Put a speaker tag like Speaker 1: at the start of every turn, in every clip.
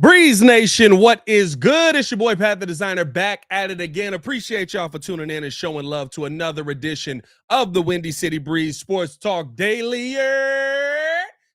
Speaker 1: Breeze Nation, what is good? It's your boy Pat the Designer back at it again. Appreciate y'all for tuning in and showing love to another edition of the Windy City Breeze Sports Talk Daily.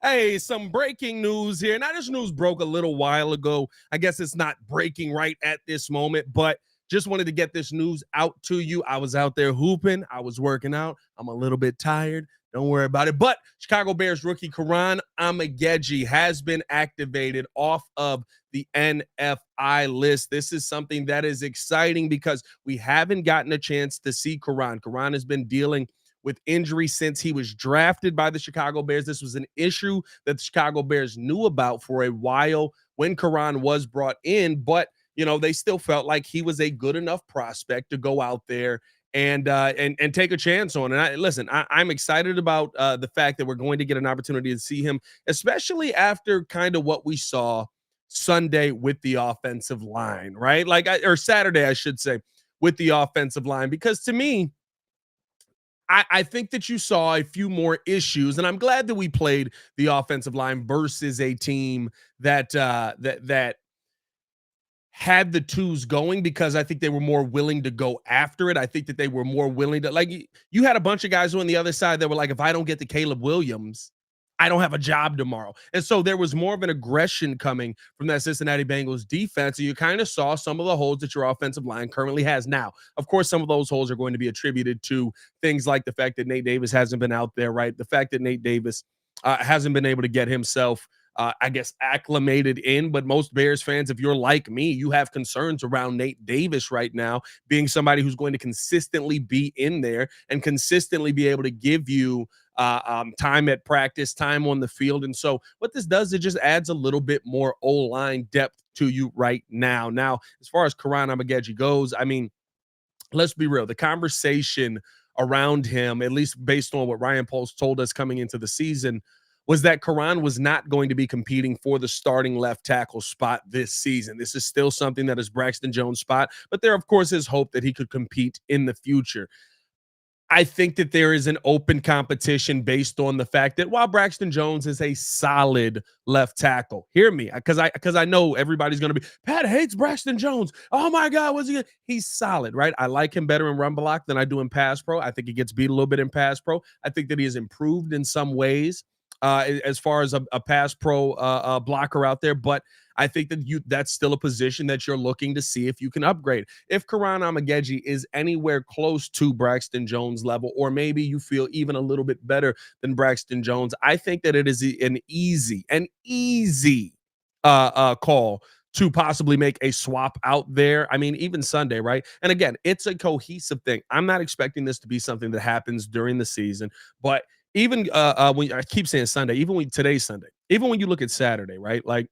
Speaker 1: Hey, some breaking news here. Now, this news broke a little while ago. I guess it's not breaking right at this moment, but just wanted to get this news out to you. I was out there hooping. I was working out. I'm a little bit tired. Don't worry about it. But Chicago Bears rookie Kiran Amegadjie has been activated off of the NFI list. This is something that is exciting because we haven't gotten a chance to see Kiran. Kiran has been dealing with injury since he was drafted by the Chicago Bears. This was an issue that the Chicago Bears knew about for a while when Kiran was brought in, but they still felt like he was a good enough prospect to go out there and take a chance on. And I'm excited about the fact that we're going to get an opportunity to see him, especially after kind of what we saw Sunday with the offensive line, right? Or Saturday, I should say, with the offensive line, because to me, I think that you saw a few more issues, and I'm glad that we played the offensive line versus a team that had the twos going, because I think they were more willing to go after it. I think that they were more willing to, you had a bunch of guys on the other side that were like, if I don't get to Caleb Williams, I don't have a job tomorrow. And so there was more of an aggression coming from that Cincinnati Bengals defense. And you kind of saw some of the holes that your offensive line currently has now. Of course, some of those holes are going to be attributed to things like the fact that Nate Davis hasn't been out there, right? The fact that Nate Davis hasn't been able to get himself acclimated in. But most Bears fans, if you're like me, you have concerns around Nate Davis right now being somebody who's going to consistently be in there and consistently be able to give you time at practice, time on the field. And so what this does, it just adds a little bit more O-line depth to you right now. Now, as far as Kiran Amegadjie goes, I mean, let's be real. The conversation around him, at least based on what Ryan Poles told us coming into the season, was that Kiran was not going to be competing for the starting left tackle spot this season. This is still something that is Braxton Jones' spot, but there, of course, is hope that he could compete in the future. I think that there is an open competition based on the fact that while Braxton Jones is a solid left tackle, hear me, because I know everybody's going to be, Pat hates Braxton Jones. Oh my God, what's he? He's solid, right? I like him better in run block than I do in pass pro. I think he gets beat a little bit in pass pro. I think that he has improved in some ways as far as a pass pro blocker out there, but I think that that's still a position that you're looking to see if you can upgrade. If Kiran Amegadjie is anywhere close to Braxton Jones level, or maybe you feel even a little bit better than Braxton Jones, I think that it is an easy call to possibly make a swap out there. I mean, even Sunday, right? And again, it's a cohesive thing. I'm not expecting this to be something that happens during the season, but even when I keep saying Sunday, even when today's Sunday, even when you look at Saturday, right? Like,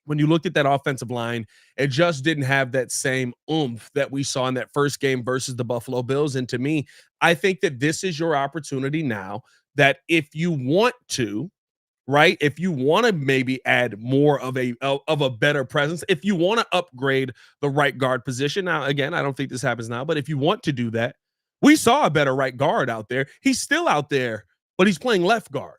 Speaker 1: when you looked at that offensive line, it just didn't have that same oomph that we saw in that first game versus the Buffalo Bills. And to me, I think that this is your opportunity now, that if you want to, right, if you want to maybe add more of a better presence, if you want to upgrade the right guard position. Now, again, I don't think this happens now, but if you want to do that, we saw a better right guard out there. He's still out there, but he's playing left guard.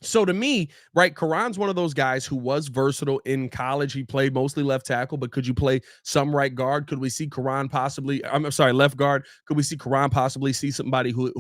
Speaker 1: So to me, right, Kiran's one of those guys who was versatile in college. He played mostly left tackle, but could you play some right guard? Could we see Kiran possibly, I'm sorry, left guard? Could we see Kiran possibly see somebody who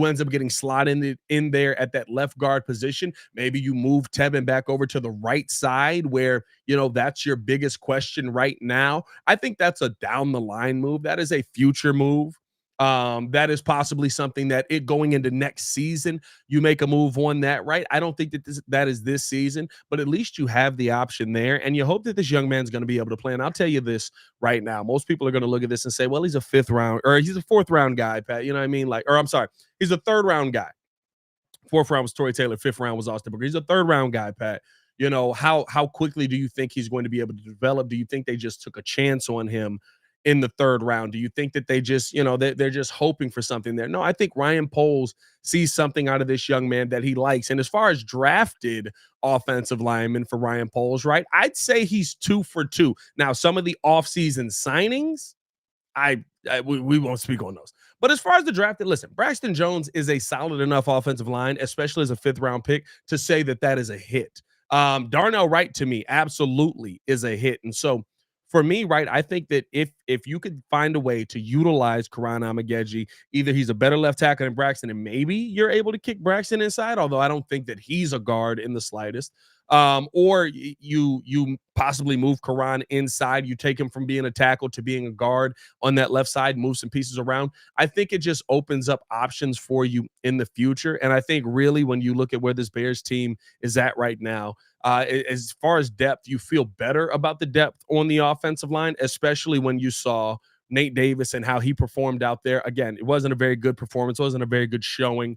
Speaker 1: ends up getting slotted in there at that left guard position? Maybe you move Tevin back over to the right side where, that's your biggest question right now. I think that's a down the line move. That is a future move. That is possibly something that going into next season, you make a move on that, right? I don't think that is this season, but at least you have the option there, and you hope that this young man's going to be able to play. And I'll tell you this right now, most people are going to look at this and say, well, he's a fifth round, or he's a fourth round guy, Pat. You know what I mean? He's a third round guy. Fourth round was Tory Taylor. Fifth round was Austin Booker. He's a third round guy, Pat. How quickly do you think he's going to be able to develop? Do you think they just took a chance on him in the third round? Do you think that they just, they're just hoping for something there? No, I think Ryan Poles sees something out of this young man that he likes. And as far as drafted offensive linemen for Ryan Poles, right, I'd say he's 2 for 2. Now, some of the offseason signings, we won't speak on those. But as far as the drafted, listen, Braxton Jones is a solid enough offensive line, especially as a fifth round pick, to say that is a hit. Darnell Wright to me absolutely is a hit. And so for me, right, I think that if you could find a way to utilize Kiran Amegadjie, either he's a better left tackle than Braxton, and maybe you're able to kick Braxton inside, although I don't think that he's a guard in the slightest. Or you possibly move Kiran inside, you take him from being a tackle to being a guard on that left side, move some pieces around. I think it just opens up options for you in the future. And I think really when you look at where this Bears team is at right now, as far as depth, you feel better about the depth on the offensive line, especially when you saw Nate Davis and how he performed out there. Again, it wasn't a very good performance, wasn't a very good showing,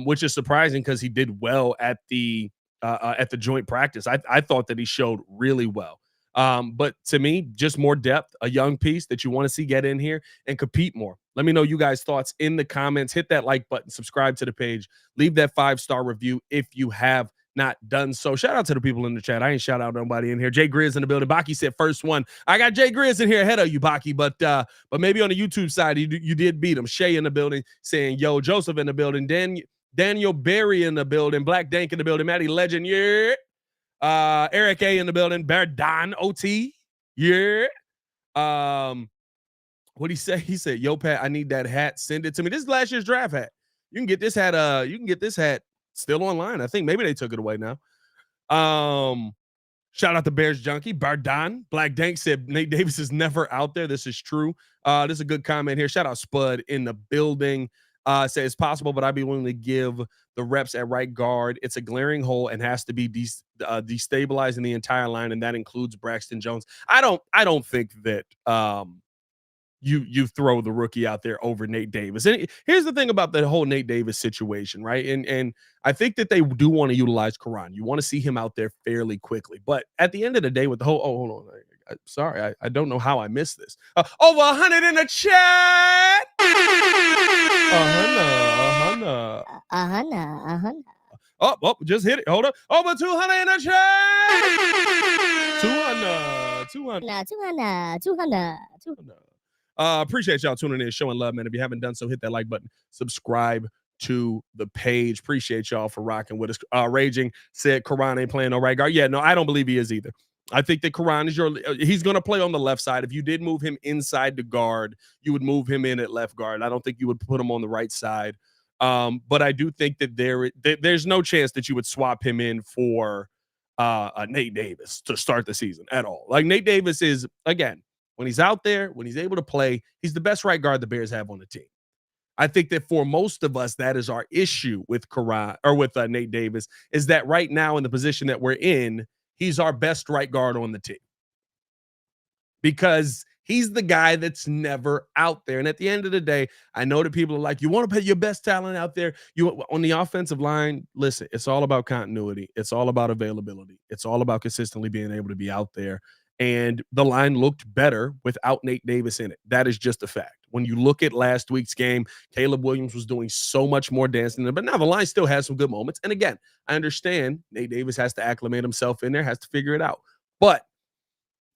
Speaker 1: which is surprising because he did well at the joint practice. I thought that he showed really well. But to me, just more depth, a young piece that you want to see get in here and compete more. Let me know you guys' thoughts in the comments. Hit that like button, subscribe to the page, leave that 5-star review if you have not done so. Shout out to the people in the chat. I ain't shout out nobody in here. Jay Grizz in the building. Baki said first one. I got Jay Grizz in here ahead of you, Baki, but maybe on the YouTube side you did beat him. Shay in the building saying yo. Joseph in the building. Daniel Berry in the building. Black Dank in the building. Maddie Legend, yeah. Eric A in the building. Bear Don OT, yeah. What he say? He said, "Yo, Pat, I need that hat. Send it to me." This is last year's draft hat. You can get this hat. You can get this hat still online. I think maybe they took it away now. Shout out to Bears Junkie. Bardon. Black Dank said Nate Davis is never out there. This is true. This is a good comment here. Shout out Spud in the building. Say it's possible, but I'd be willing to give the reps at right guard. It's a glaring hole and has to be destabilizing the entire line, and that includes Braxton Jones. I don't think that you throw the rookie out there over Nate Davis. And here's the thing about the whole Nate Davis situation, right? And I think that they do want to utilize Kiran. You want to see him out there fairly quickly. But at the end of the day, with the whole hold on. Sorry, I don't know how I missed this. Over 100 in the chat. Just hit it. Hold up. Over 200 in the chat. 200. Appreciate y'all tuning in, showing love, man. If you haven't done so, hit that like button. Subscribe to the page. Appreciate y'all for rocking with us. Raging said Kiran ain't playing no right guard. Yeah, no, I don't believe he is either. I think that Kiran is he's going to play on the left side. If you did move him inside the guard, you would move him in at left guard. I don't think you would put him on the right side. But I do think that there's no chance that you would swap him in for Nate Davis to start the season at all. Like Nate Davis is, again, when he's out there, when he's able to play, he's the best right guard the Bears have on the team. I think that for most of us, that is our issue with Kiran or with Nate Davis, is that right now in the position that we're in, he's our best right guard on the team because he's the guy that's never out there. And at the end of the day, I know that people are like, you want to put your best talent out there. You on the offensive line, listen, it's all about continuity. It's all about availability. It's all about consistently being able to be out there. And the line looked better without Nate Davis in it. That is just a fact. When you look at last week's game, Caleb Williams was doing so much more dancing. But now the line still has some good moments. And again, I understand Nate Davis has to acclimate himself in there, has to figure it out. But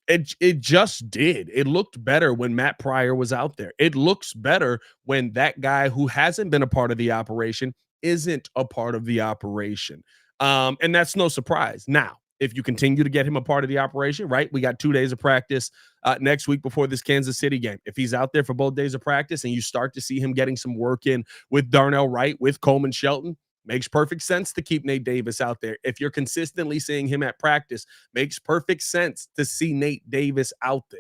Speaker 1: it just did. It looked better when Matt Pryor was out there. It looks better when that guy who hasn't been a part of the operation isn't a part of the operation. And that's no surprise. Now, if you continue to get him a part of the operation, right? We got 2 days of practice next week before this Kansas City game. If he's out there for both days of practice and you start to see him getting some work in with Darnell Wright, with Coleman Shelton, makes perfect sense to keep Nate Davis out there. If you're consistently seeing him at practice, makes perfect sense to see Nate Davis out there.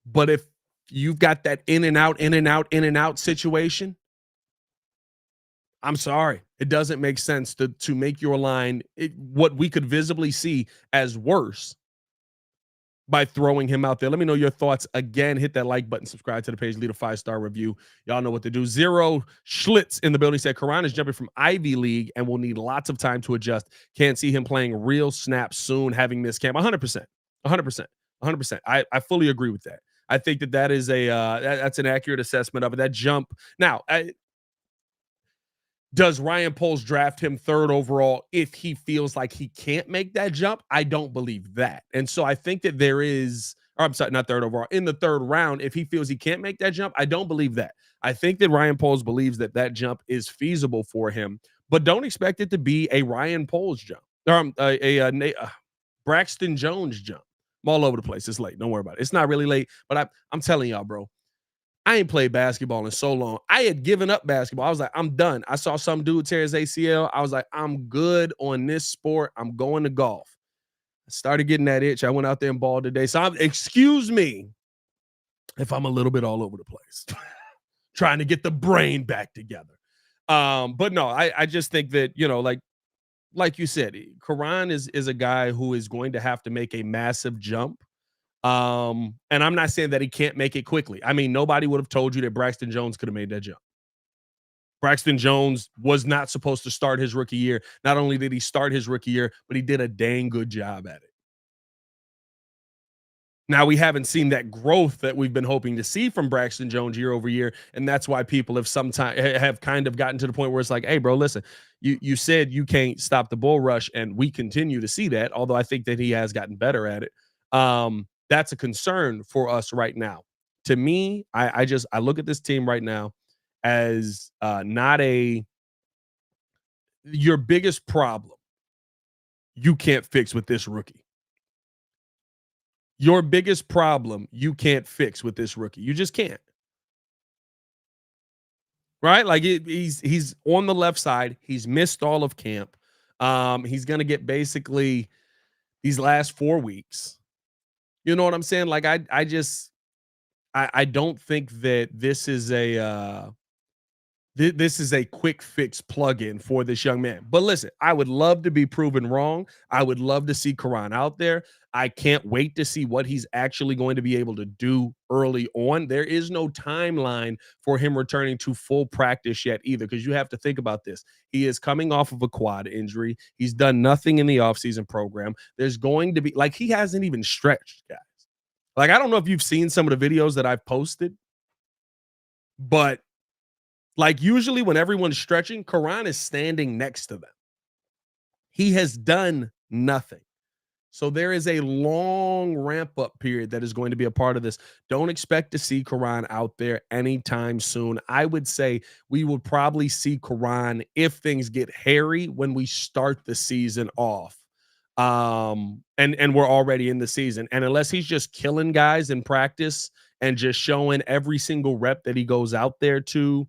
Speaker 1: But if you've got that in and out situation, I'm sorry. It doesn't make sense to make your line what we could visibly see as worse by throwing him out there. Let me know your thoughts. Again, hit that like button, subscribe to the page, leave a 5-star review. Y'all know what to do. Zero Schlitz in the building said Kiran is jumping from Ivy League and will need lots of time to adjust. Can't see him playing real snaps soon, having missed camp. 100%. 100%. I fully agree with that. I think that is that's an accurate assessment of it. That jump. Now, does Ryan Poles draft him 3rd overall if he feels like he can't make that jump? I don't believe that. And so I think that there is, or I'm sorry, not 3rd overall, in the 3rd round, if he feels he can't make that jump, I don't believe that. I think that Ryan Poles believes that jump is feasible for him, but don't expect it to be a Ryan Poles jump or Braxton Jones jump. I'm all over the place. It's late. Don't worry about it. It's not really late, but I'm telling y'all, bro. I ain't played basketball in so long. I had given up basketball. I was like, I'm done. I saw some dude tear his ACL. I was like, I'm good on this sport. I'm going to golf. I started getting that itch. I went out there and balled today. So excuse me if I'm a little bit all over the place, trying to get the brain back together. But no, I just think that, like you said, Karan is a guy who is going to have to make a massive jump. And I'm not saying that he can't make it quickly. I mean, nobody would have told you that Braxton Jones could have made that jump. Braxton Jones was not supposed to start his rookie year. Not only did he start his rookie year, but he did a dang good job at it. Now, we haven't seen that growth that we've been hoping to see from Braxton Jones year over year, and that's why people have kind of gotten to the point where it's like, hey, bro, listen, you said you can't stop the bull rush, and we continue to see that, although I think that he has gotten better at it. That's a concern for us right now. To me, I look at this team right now as not your biggest problem you can't fix with this rookie. Your biggest problem you can't fix with this rookie. You just can't. Right? Like he's on the left side. He's missed all of camp. He's gonna get basically these last 4 weeks. You know what I'm saying? Like I don't think that this is a quick fix plug-in for this young man. But listen, I would love to be proven wrong. I would love to see Karan out there. I can't wait to see what he's actually going to be able to do early on. There is no timeline for him returning to full practice yet either, because you have to think about this. He is coming off of a quad injury. He's done nothing in the offseason program. There's going to be, like, he hasn't even stretched, guys. Like, I don't know if you've seen some of the videos that I've posted, but like usually when everyone's stretching, Karan is standing next to them. He has done nothing. So there is a long ramp up period that is going to be a part of this. Don't expect to see Karan out there anytime soon. I would say we will probably see Karan if things get hairy when we start the season off. And we're already in the season. And unless he's just killing guys in practice and just showing every single rep that he goes out there to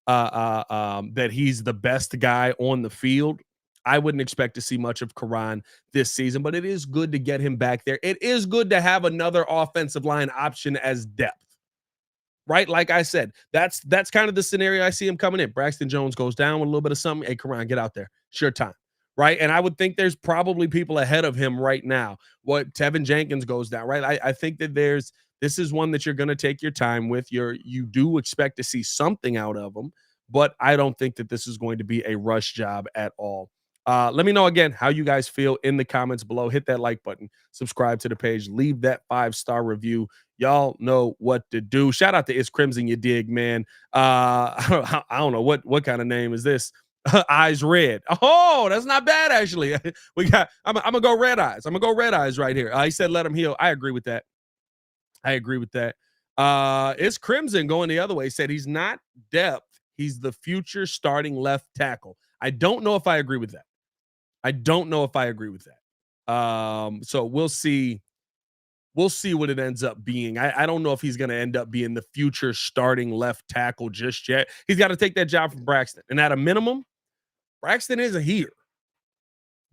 Speaker 1: that he's the best guy on the field, I wouldn't expect to see much of Karan this season, but it is good to get him back there. It is good to have another offensive line option as depth, right? Like I said, that's kind of the scenario I see him coming in. Braxton Jones goes down with a little bit of something. Hey, Karan, get out there. It's your time, right? And I would think there's probably people ahead of him right now. What Tevin Jenkins goes down, right? I think that this is one that you're going to take your time with. You do expect to see something out of him, but I don't think that this is going to be a rush job at all. Let me know again how you guys feel in the comments below. Hit that like button, subscribe to the page, leave that 5-star review. Y'all know what to do. Shout out to It's Crimson, you dig, man. I don't know what kind of name is this. Eyes red. Oh, that's not bad actually. I'm gonna go red eyes. I'm gonna go red eyes right here. He said let him heal. I agree with that. It's Crimson going the other way. He said he's not depth. He's the future starting left tackle. I don't know if I agree with that. So we'll see. We'll see what it ends up being. I don't know if he's going to end up being the future starting left tackle just yet. He's got to take that job from Braxton. And at a minimum, Braxton isn't here.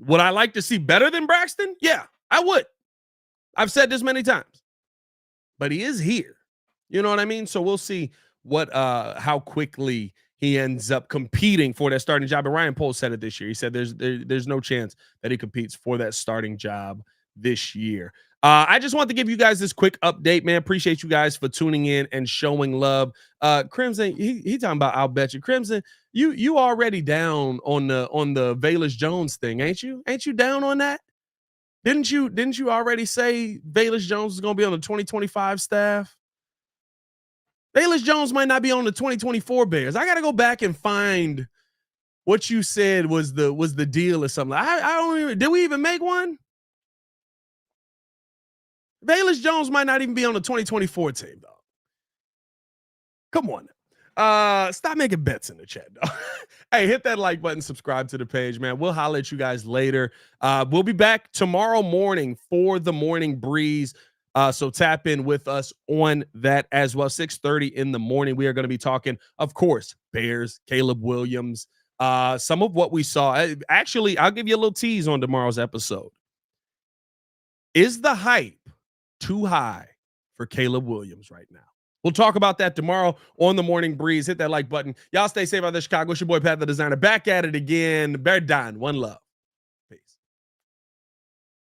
Speaker 1: Would I like to see better than Braxton? Yeah, I would. I've said this many times. But he is here. You know what I mean? So we'll see how quickly he ends up competing for that starting job. And Ryan Poles said it this year. He said there's no chance that he competes for that starting job this year. I just want to give you guys this quick update, man. Appreciate you guys for tuning in and showing love. Crimson, he talking about I'll bet you. Crimson, you already down on the Velus Jones thing, ain't you? Ain't you down on that? Didn't you already say Velus Jones is going to be on the 2025 staff? Velus Jones might not be on the 2024 Bears. I got to go back and find what you said was the deal or something. I don't even, did we even make one? Velus Jones might not even be on the 2024 team, though. Come on. Stop making bets in the chat, though. Hey, hit that like button, subscribe to the page, man. We'll holler at you guys later. We'll be back tomorrow morning for the morning breeze. So tap in with us on that as well. 6:30 in the morning. We are going to be talking, of course, Bears, Caleb Williams, some of what we saw. Actually, I'll give you a little tease on tomorrow's episode. Is the hype too high for Caleb Williams right now? We'll talk about that tomorrow on the Morning Breeze. Hit that like button. Y'all stay safe out there, Chicago. It's your boy, Pat the Designer. Back at it again. Bear down. One love.